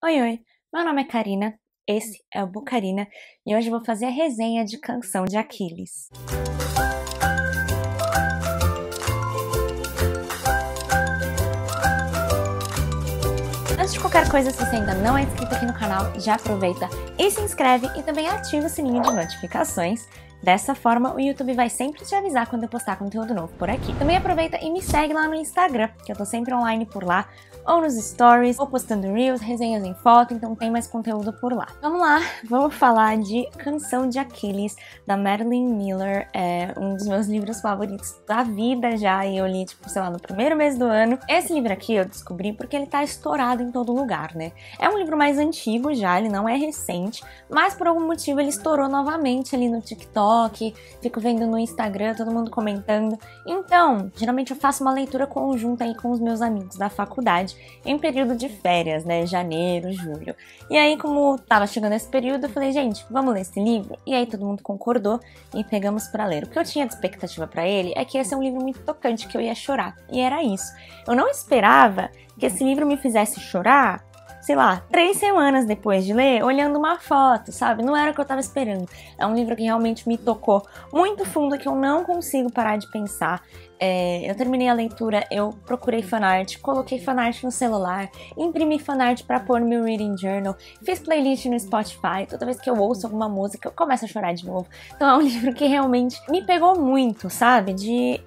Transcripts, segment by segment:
Oi, oi, meu nome é Karina, esse é o Bucarina e hoje eu vou fazer a resenha de Canção de Aquiles. Antes de qualquer coisa, se você ainda não é inscrito aqui no canal, já aproveita e se inscreve e também ativa o sininho de notificações. Dessa forma, o YouTube vai sempre te avisar quando eu postar conteúdo novo por aqui. Também aproveita e me segue lá no Instagram, que eu tô sempre online por lá, ou nos stories, ou postando reels, resenhas em foto, então tem mais conteúdo por lá. Vamos lá, vamos falar de Canção de Aquiles, da Madeline Miller, é um dos meus livros favoritos da vida já, e eu li, tipo, sei lá, no primeiro mês do ano. Esse livro aqui eu descobri porque ele tá estourado em todo lugar, né? É um livro mais antigo já, ele não é recente, mas por algum motivo ele estourou novamente ali no TikTok, fico vendo no Instagram, todo mundo comentando. Então, geralmente eu faço uma leitura conjunta aí com os meus amigos da faculdade, em período de férias, né, janeiro, julho. E aí, como tava chegando esse período, eu falei, gente, vamos ler esse livro? E aí todo mundo concordou e pegamos pra ler. O que eu tinha de expectativa pra ele é que esse é um livro muito tocante, que eu ia chorar. E era isso. Eu não esperava que esse livro me fizesse chorar, sei lá, 3 semanas depois de ler, olhando uma foto, sabe? Não era o que eu tava esperando. É um livro que realmente me tocou muito fundo, que eu não consigo parar de pensar. Eu terminei a leitura, eu procurei fanart, coloquei fanart no celular, imprimi fanart pra pôr no meu reading journal, fiz playlist no Spotify, toda vez que eu ouço alguma música eu começo a chorar de novo. Então é um livro que realmente me pegou muito, sabe? De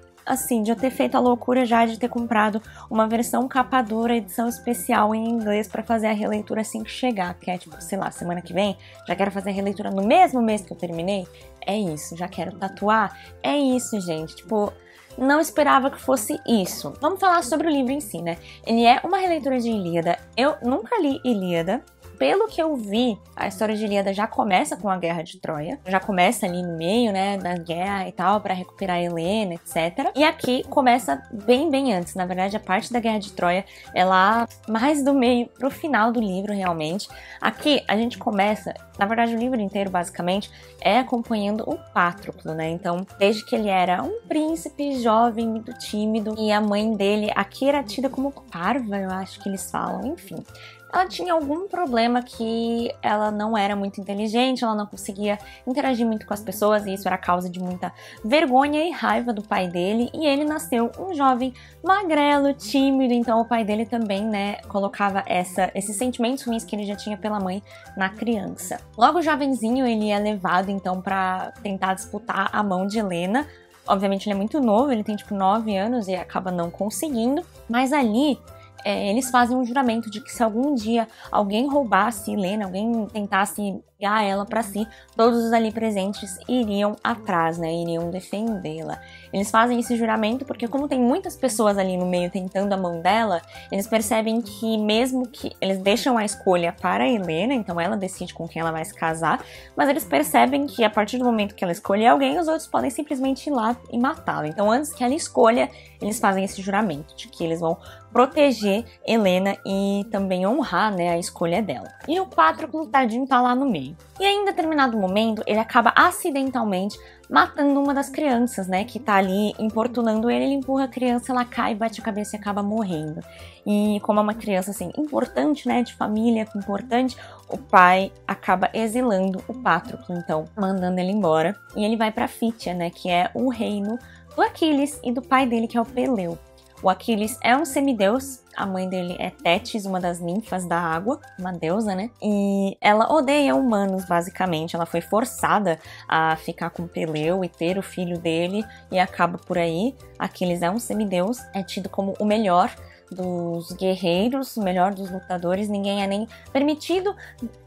eu ter feito a loucura já de ter comprado uma versão capa dura, edição especial em inglês pra fazer a releitura assim que chegar, que é tipo, sei lá, semana que vem, já quero fazer a releitura no mesmo mês que eu terminei. É isso, já quero tatuar. É isso, gente, tipo, não esperava que fosse isso. Vamos falar sobre o livro em si, né? Ele é uma releitura de Ilíada. Eu nunca li Ilíada. Pelo que eu vi, a história de Ilíada já começa com a Guerra de Troia. Já começa ali no meio, né, da guerra e tal, pra recuperar Helena, etc. E aqui começa bem antes. Na verdade, a parte da Guerra de Troia é lá mais do meio pro final do livro, realmente. Aqui a gente começa, na verdade, o livro inteiro, basicamente, é acompanhando o Patroclo, né? Então, desde que ele era um príncipe jovem, muito tímido, e a mãe dele aqui era tida como parva, eu acho que eles falam, enfim. Ela tinha algum problema que ela não era muito inteligente, ela não conseguia interagir muito com as pessoas, e isso era causa de muita vergonha e raiva do pai dele, e ele nasceu um jovem magrelo, tímido, então o pai dele também, né, colocava esses sentimentos ruins que ele já tinha pela mãe na criança. Logo jovenzinho, ele é levado, então, pra tentar disputar a mão de Helena. Obviamente ele é muito novo, ele tem tipo 9 anos e acaba não conseguindo, mas ali eles fazem um juramento de que se algum dia alguém roubasse Helena, alguém tentasse pegar ela pra si, todos os ali presentes iriam atrás, né, iriam defendê-la. Eles fazem esse juramento porque, como tem muitas pessoas ali no meio tentando a mão dela, eles percebem que mesmo que eles deixam a escolha para a Helena, então ela decide com quem ela vai se casar, mas eles percebem que a partir do momento que ela escolher alguém, os outros podem simplesmente ir lá e matá-la. Então, antes que ela escolha, eles fazem esse juramento de que eles vão proteger Helena e também honrar, né, a escolha dela. E o Patroclo, tadinho, tá lá no meio. E aí, em determinado momento, ele acaba acidentalmente matando uma das crianças, né, que tá ali importunando ele. Ele empurra a criança, ela cai, bate a cabeça e acaba morrendo. E como é uma criança, assim, importante, né, de família, importante, o pai acaba exilando o Patroclo, então, mandando ele embora. E ele vai pra Fítia, né, que é o reino do Aquiles e do pai dele, que é o Peleu. O Aquiles é um semideus, a mãe dele é Tétis, uma das ninfas da água, uma deusa, né? E ela odeia humanos, basicamente. Ela foi forçada a ficar com Peleu e ter o filho dele, e acaba por aí. Aquiles é um semideus, é tido como o melhor dos guerreiros, o melhor dos lutadores. Ninguém é nem permitido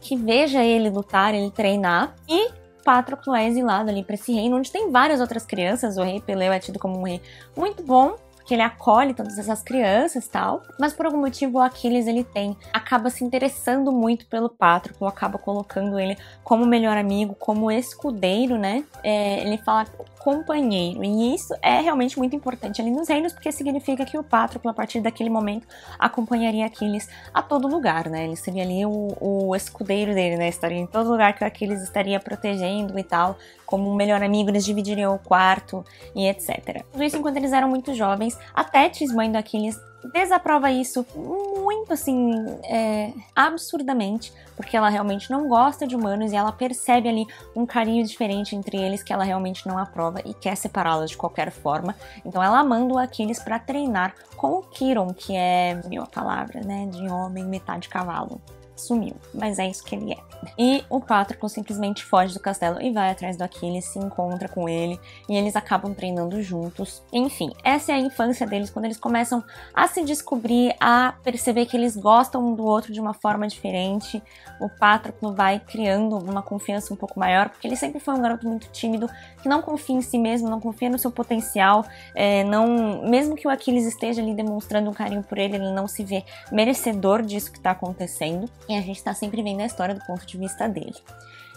que veja ele lutar, ele treinar. E Patroclo é exilado ali para esse reino, onde tem várias outras crianças. O rei Peleu é tido como um rei muito bom, que ele acolhe todas essas crianças e tal, mas por algum motivo o Aquiles acaba se interessando muito pelo Patroclo, acaba colocando ele como melhor amigo, como escudeiro, né? Ele fala companheiro, e isso é realmente muito importante ali nos reinos, porque significa que o Patroclo, a partir daquele momento, acompanharia Aquiles a todo lugar, né? Ele seria ali o escudeiro dele, né? Estaria em todo lugar que o Aquiles estaria protegendo e tal, como um melhor amigo, eles dividiriam o quarto e etc. Tudo isso enquanto eles eram muito jovens. A Tétis, mãe do Aquiles, desaprova isso muito, assim, absurdamente, porque ela realmente não gosta de humanos e ela percebe ali um carinho diferente entre eles que ela realmente não aprova e quer separá-los de qualquer forma. Então ela manda o Aquiles pra treinar com o Chiron, que é, a palavra, né, de homem, metade cavalo. Sumiu, mas é isso que ele é. E o Patroclo simplesmente foge do castelo e vai atrás do Aquiles, se encontra com ele e eles acabam treinando juntos. Enfim, essa é a infância deles, quando eles começam a se descobrir, a perceber que eles gostam um do outro de uma forma diferente. O Patroclo vai criando uma confiança um pouco maior, porque ele sempre foi um garoto muito tímido, que não confia em si mesmo, não confia no seu potencial, mesmo que o Aquiles esteja ali demonstrando um carinho por ele, ele não se vê merecedor disso que está acontecendo. E a gente tá sempre vendo a história do ponto de vista dele.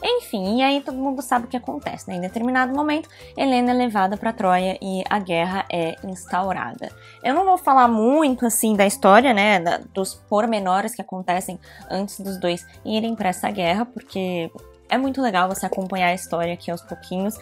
Enfim, e aí todo mundo sabe o que acontece, né? Em determinado momento, Helena é levada pra Troia e a guerra é instaurada. Eu não vou falar muito, assim, da história, né? Dos pormenores que acontecem antes dos dois irem pra essa guerra, porque é muito legal você acompanhar a história aqui aos pouquinhos,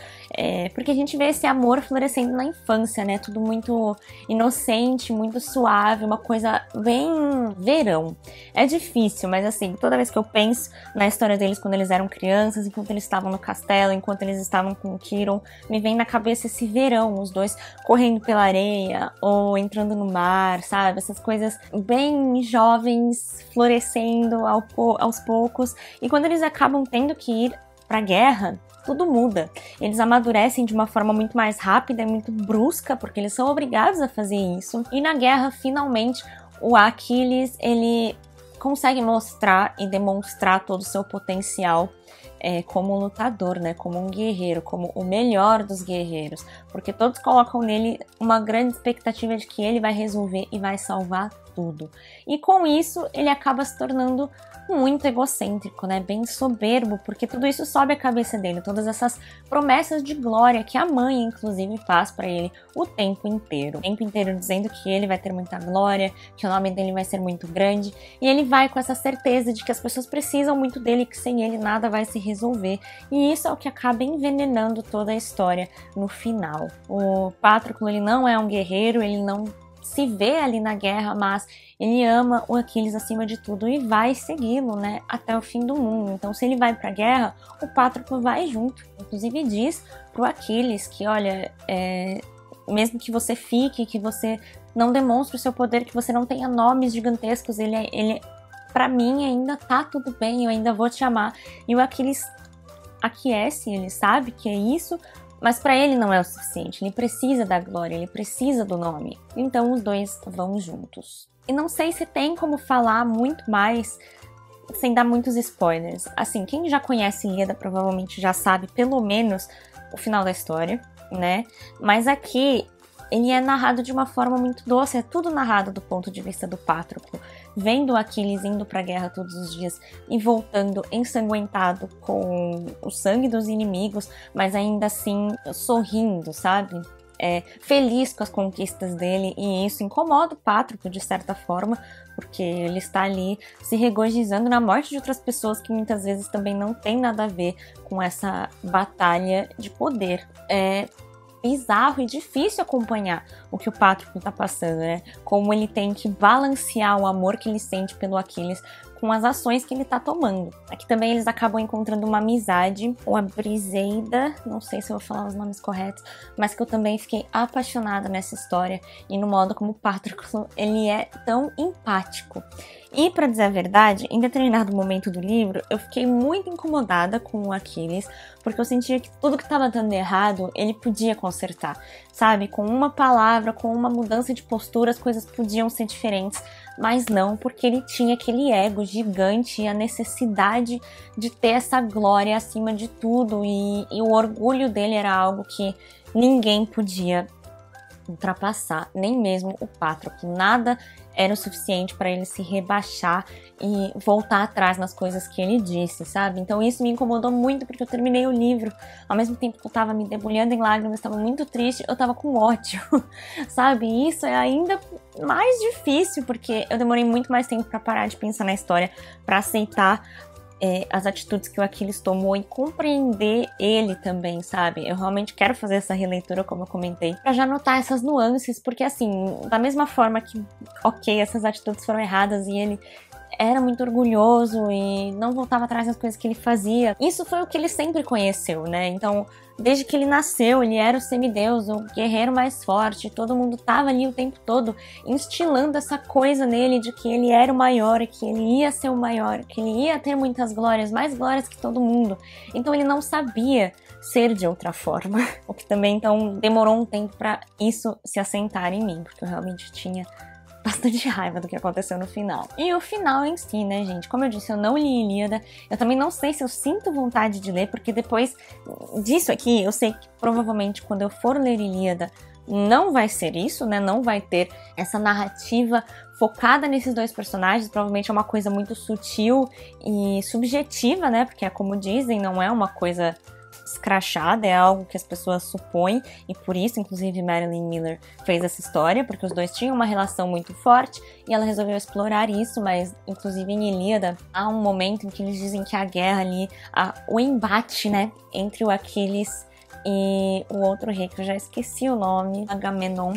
porque a gente vê esse amor florescendo na infância, né? Tudo muito inocente, muito suave, uma coisa bem verão. É difícil, mas assim, toda vez que eu penso na história deles quando eles eram crianças, enquanto eles estavam no castelo, enquanto eles estavam com o Chiron, me vem na cabeça esse verão, os dois correndo pela areia ou entrando no mar, sabe? Essas coisas bem jovens, florescendo aos poucos. E quando eles acabam tendo que ir pra guerra, tudo muda. Eles amadurecem de uma forma muito mais rápida e muito brusca, porque eles são obrigados a fazer isso. E na guerra, finalmente, o Aquiles, ele consegue mostrar e demonstrar todo o seu potencial como lutador, né? Como um guerreiro, como o melhor dos guerreiros. Porque todos colocam nele uma grande expectativa de que ele vai resolver e vai salvar tudo. E com isso, ele acaba se tornando muito egocêntrico, né? Bem soberbo, porque tudo isso sobe a cabeça dele, todas essas promessas de glória que a mãe, inclusive, faz pra ele o tempo inteiro. O tempo inteiro dizendo que ele vai ter muita glória, que o nome dele vai ser muito grande, e ele vai com essa certeza de que as pessoas precisam muito dele, que sem ele nada vai se resolver, e isso é o que acaba envenenando toda a história no final. O Patroclo, ele não é um guerreiro, ele não se vê ali na guerra, mas ele ama o Aquiles acima de tudo e vai segui-lo, né, até o fim do mundo. Então, se ele vai pra guerra, o Patroclo vai junto. Inclusive diz pro Aquiles que, olha, mesmo que você fique, que você não demonstre o seu poder, que você não tenha nomes gigantescos, ele pra mim ainda tá tudo bem, eu ainda vou te amar. E o Aquiles aquece, ele sabe que é isso, mas para ele não é o suficiente, ele precisa da glória, ele precisa do nome. Então os dois vão juntos. E não sei se tem como falar muito mais sem dar muitos spoilers. Assim, quem já conhece Ilíada provavelmente já sabe pelo menos o final da história, né? Mas aqui ele é narrado de uma forma muito doce, é tudo narrado do ponto de vista do Patroclo, vendo Aquiles indo pra guerra todos os dias e voltando ensanguentado com o sangue dos inimigos, mas ainda assim sorrindo, sabe? Feliz com as conquistas dele, e isso incomoda o Patroclo de certa forma, porque ele está ali se regozijando na morte de outras pessoas que muitas vezes também não tem nada a ver com essa batalha de poder. É bizarro e difícil acompanhar o que o Patroclo tá passando, né? Como ele tem que balancear o amor que ele sente pelo Aquiles com as ações que ele tá tomando. Aqui também eles acabam encontrando uma amizade, ou a Briseida, não sei se eu vou falar os nomes corretos, mas que eu também fiquei apaixonada nessa história e no modo como o Patroclo, ele é tão empático. E, pra dizer a verdade, em determinado momento do livro, eu fiquei muito incomodada com o Aquiles, porque eu sentia que tudo que estava dando errado, ele podia consertar, sabe? Com uma palavra, com uma mudança de postura, as coisas podiam ser diferentes, mas não, porque ele tinha aquele ego gigante e a necessidade de ter essa glória acima de tudo, e o orgulho dele era algo que ninguém podia ultrapassar, nem mesmo o Patroclo. Nada era o suficiente para ele se rebaixar e voltar atrás nas coisas que ele disse, sabe? Então isso me incomodou muito, porque eu terminei o livro, ao mesmo tempo que eu tava me debulhando em lágrimas, estava muito triste, eu tava com ódio, sabe? E isso é ainda mais difícil, porque eu demorei muito mais tempo para parar de pensar na história, para aceitar as atitudes que o Aquiles tomou e compreender ele também, sabe? Eu realmente quero fazer essa releitura, como eu comentei, pra já notar essas nuances, porque assim, da mesma forma que, ok, essas atitudes foram erradas e ele era muito orgulhoso e não voltava atrás das coisas que ele fazia. Isso foi o que ele sempre conheceu, né? Então, desde que ele nasceu, ele era o semideus, o guerreiro mais forte. Todo mundo tava ali o tempo todo instilando essa coisa nele de que ele era o maior, que ele ia ser o maior, que ele ia ter muitas glórias, mais glórias que todo mundo. Então, ele não sabia ser de outra forma. O que também, então, demorou um tempo pra isso se assentar em mim, porque eu realmente tinha bastante raiva do que aconteceu no final. E o final em si, né, gente? Como eu disse, eu não li Ilíada. Eu também não sei se eu sinto vontade de ler, porque depois disso aqui, eu sei que provavelmente quando eu for ler Ilíada, não vai ser isso, né? Não vai ter essa narrativa focada nesses dois personagens. Provavelmente é uma coisa muito sutil e subjetiva, né? Porque é como dizem, não é uma coisa escrachada, é algo que as pessoas supõem, e por isso, inclusive, Madeline Miller fez essa história, porque os dois tinham uma relação muito forte, e ela resolveu explorar isso, mas, inclusive, em Ilíada, há um momento em que eles dizem que a guerra ali, o embate, né, entre o Aquiles e o outro rei, que eu já esqueci o nome, Agamenon,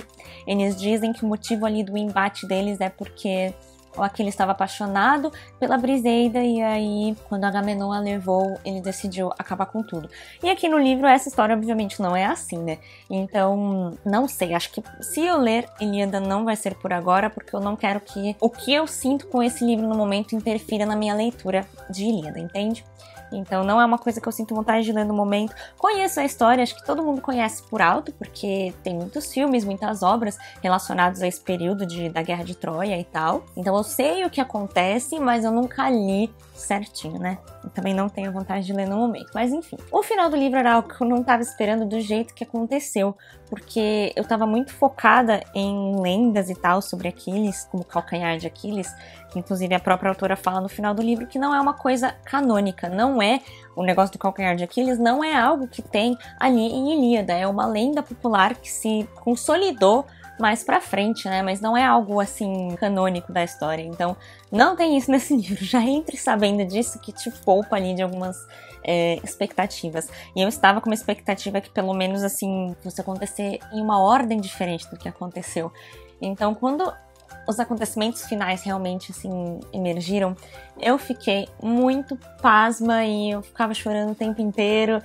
eles dizem que o motivo ali do embate deles é porque o Aquiles estava apaixonado pela Briseida e aí, quando Agamenon a levou, ele decidiu acabar com tudo. E aqui no livro, essa história obviamente não é assim, né? Então, não sei, acho que se eu ler Ilíada não vai ser por agora, porque eu não quero que o que eu sinto com esse livro no momento interfira na minha leitura de Ilíada, entende? Então não é uma coisa que eu sinto vontade de ler no momento. Conheço a história, acho que todo mundo conhece por alto, porque tem muitos filmes, muitas obras relacionadas a esse período da Guerra de Troia e tal. Então eu sei o que acontece, mas eu nunca li certinho, né? Eu também não tenho vontade de ler no momento. Mas enfim, o final do livro era algo que eu não estava esperando do jeito que aconteceu, porque eu estava muito focada em lendas e tal sobre Aquiles, como o calcanhar de Aquiles, que inclusive a própria autora fala no final do livro que não é uma coisa canônica, não é o negócio do calcanhar de Aquiles, não é algo que tem ali em Ilíada, é uma lenda popular que se consolidou mais pra frente, né, mas não é algo assim canônico da história, então não tem isso nesse livro, já entre sabendo disso que te poupa ali de algumas expectativas, e eu estava com uma expectativa que pelo menos assim, fosse acontecer em uma ordem diferente do que aconteceu, então quando os acontecimentos finais realmente, assim, emergiram, eu fiquei muito pasma e eu ficava chorando o tempo inteiro.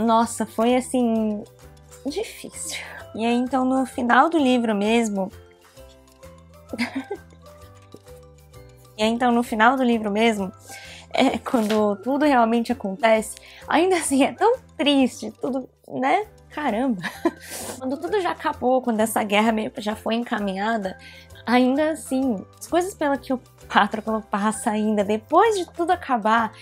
Nossa, foi, assim, difícil. E aí, então, no final do livro mesmo... quando tudo realmente acontece, ainda assim é tão triste, tudo, né? Caramba! Quando tudo já acabou, quando essa guerra meio que já foi encaminhada, ainda assim, as coisas pela que o Patroclo passa ainda, depois de tudo acabar,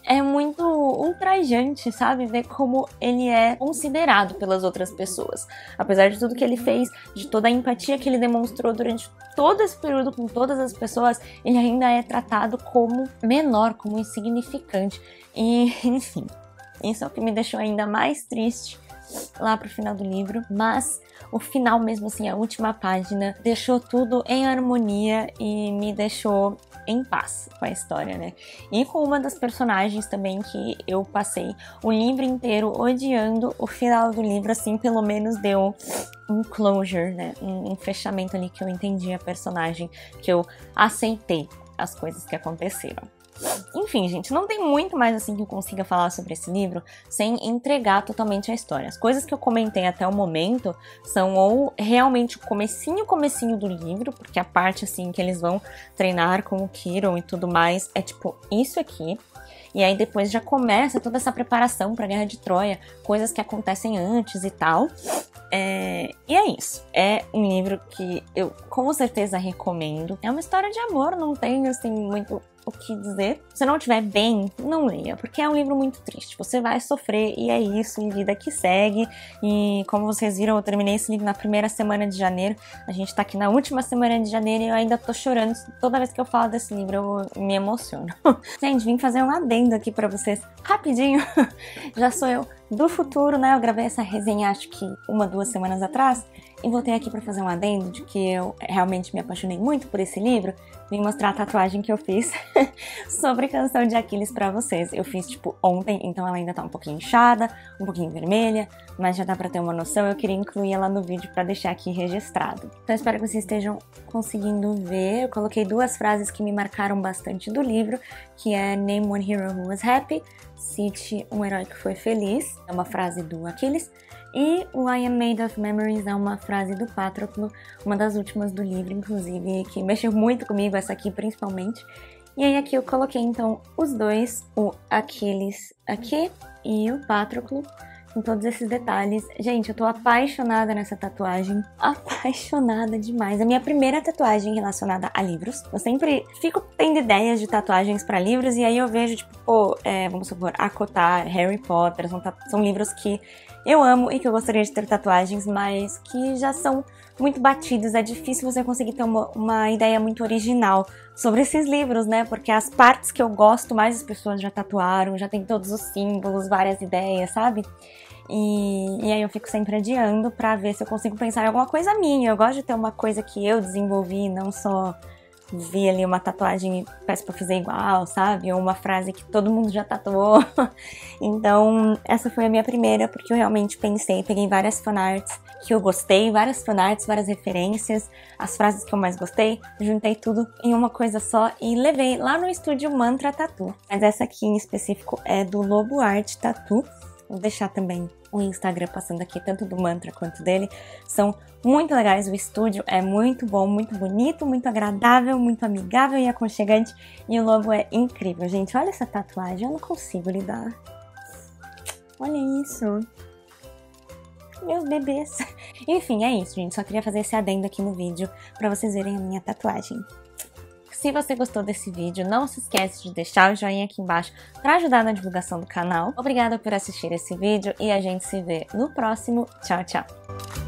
é muito ultrajante, sabe? Ver como ele é considerado pelas outras pessoas. Apesar de tudo que ele fez, de toda a empatia que ele demonstrou durante todo esse período com todas as pessoas, ele ainda é tratado como menor, como insignificante. E, enfim, isso é o que me deixou ainda mais triste lá pro final do livro, mas o final mesmo, assim, a última página, deixou tudo em harmonia e me deixou em paz com a história, né? E com uma das personagens também que eu passei o livro inteiro odiando, o final do livro, assim, pelo menos deu um closure, né? Um fechamento ali que eu entendi a personagem, que eu aceitei as coisas que aconteceram. Enfim, gente, não tem muito mais assim que eu consiga falar sobre esse livro sem entregar totalmente a história. As coisas que eu comentei até o momento são ou realmente o comecinho do livro, porque a parte assim que eles vão treinar com o Kiron e tudo mais é tipo isso aqui. E aí depois já começa toda essa preparação para a Guerra de Troia, coisas que acontecem antes e tal. E é isso. É um livro que eu com certeza recomendo. É uma história de amor, não tem assim muito o que dizer. Se não estiver bem, não leia, porque é um livro muito triste. Você vai sofrer e é isso, e vida que segue. E como vocês viram, eu terminei esse livro na primeira semana de janeiro. A gente tá aqui na última semana de janeiro e eu ainda tô chorando. Toda vez que eu falo desse livro, eu me emociono. Gente, vim fazer um adendo aqui pra vocês rapidinho. Já sou eu do futuro, né? Eu gravei essa resenha acho que 1, 2 semanas atrás. E voltei aqui pra fazer um adendo de que eu realmente me apaixonei muito por esse livro. Vim mostrar a tatuagem que eu fiz sobre Canção de Aquiles pra vocês. Eu fiz, tipo, ontem, então ela ainda tá um pouquinho inchada, um pouquinho vermelha, mas já dá pra ter uma noção. Eu queria incluir ela no vídeo pra deixar aqui registrado. Então eu espero que vocês estejam conseguindo ver. Eu coloquei 2 frases que me marcaram bastante do livro, que é Name one hero who was happy, cite um herói que foi feliz, é uma frase do Aquiles, e o I am made of memories é uma frase do Patroclo, uma das últimas do livro, inclusive, que mexeu muito comigo, essa aqui principalmente. E aí aqui eu coloquei então os dois, o Aquiles aqui e o Patroclo, com todos esses detalhes. Gente, eu tô apaixonada nessa tatuagem, apaixonada demais. É a minha primeira tatuagem relacionada a livros. Eu sempre fico tendo ideias de tatuagens pra livros e aí eu vejo, tipo, pô, vamos supor, ACOTAR, Harry Potter, são livros que eu amo e que eu gostaria de ter tatuagens, mas que já são muito batidos. É difícil você conseguir ter uma ideia muito original sobre esses livros, né? Porque as partes que eu gosto mais as pessoas já tatuaram, já tem todos os símbolos, várias ideias, sabe? E aí eu fico sempre adiando pra ver se eu consigo pensar em alguma coisa minha. Eu gosto de ter uma coisa que eu desenvolvi, não só vi ali uma tatuagem e peço pra fazer igual, sabe? Ou uma frase que todo mundo já tatuou. Então, essa foi a minha primeira, porque eu realmente pensei, peguei várias fanarts que eu gostei, várias fanarts, várias referências, as frases que eu mais gostei, juntei tudo em uma coisa só e levei lá no estúdio Mantra Tattoo. Mas essa aqui em específico é do Lobo Art Tattoo. Vou deixar também o Instagram passando aqui, tanto do Mantra quanto dele. São muito legais, o estúdio é muito bom, muito bonito, muito agradável, muito amigável e aconchegante. E o logo é incrível, gente. Olha essa tatuagem, eu não consigo lidar. Olha isso. Meus bebês. Enfim, é isso, gente. Só queria fazer esse adendo aqui no vídeo pra vocês verem a minha tatuagem. Se você gostou desse vídeo, não se esquece de deixar o joinha aqui embaixo para ajudar na divulgação do canal. Obrigada por assistir esse vídeo e a gente se vê no próximo. Tchau, tchau!